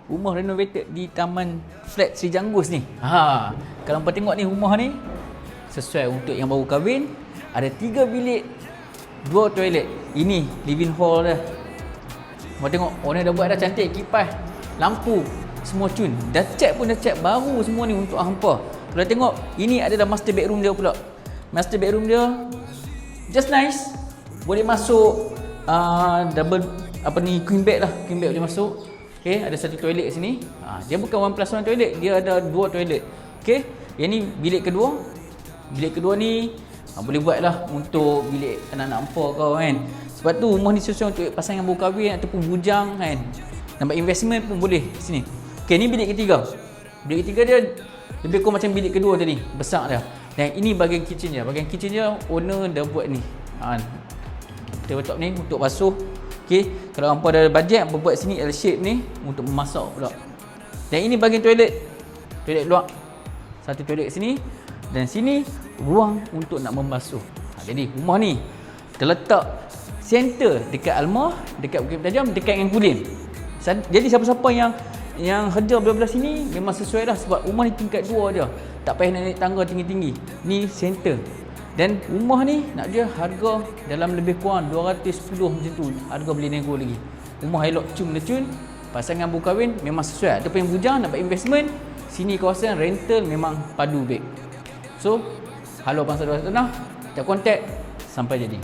rumah renovated di Taman Flat Sri Janggus ni. Kalau hampa tengok ni, rumah ni sesuai untuk yang baru kahwin. Ada 3 bilik, 2 toilet. Ini living hall dah. Hampa tengok, owner dah buat dah cantik, kipas, lampu, semua cun. Dah cat baru semua ni untuk hampa. Kalau tengok, ini adalah master bedroom dia pula. Master bedroom dia just nice. Boleh masuk double queen bed lah. Queen bed boleh masuk. Okey, ada satu toilet sini. Dia bukan 1+1 toilet, dia ada 2 toilet. Okey, yang ni bilik kedua. Bilik kedua ni boleh buat lah untuk bilik anak-anak hampa kau kan. Sebab tu rumah ni sesuai untuk pasangan baru kahwin ataupun bujang kan. Nampak investment pun boleh sini. Okey, ni bilik ketiga. Bilik ketiga dia lebih kurang macam bilik kedua tadi, besar dah. Dan ini bahagian kitchen dia. Bahagian kitchen dia owner dah buat ni. Tabletop ni untuk basuh. Okey, kalau hampa ada bajet, hampa buat sini L shape ni untuk memasak pula. Dan ini bahagian toilet. Toilet luar. Satu toilet sini dan sini ruang untuk nak membasuh. Jadi rumah ni terletak center dekat Almah, dekat Bukit Pentajam, dekat dengan Kulin. Jadi siapa-siapa yang kerja belah sini memang sesuai dah sebab rumah ni tingkat 2 je. Tak payah nak naik tangga tinggi-tinggi. Ni center. Dan rumah ni nak dia harga dalam lebih kurang 210 macam tu. Harga boleh nego lagi. Rumah elok cun. Pasangan baru kahwin memang sesuai. Ada yang bujang nak buat investment, sini kawasan rental memang padu baik. So, halo Bangsa Luar Tanah, kita kontak sampai jadi.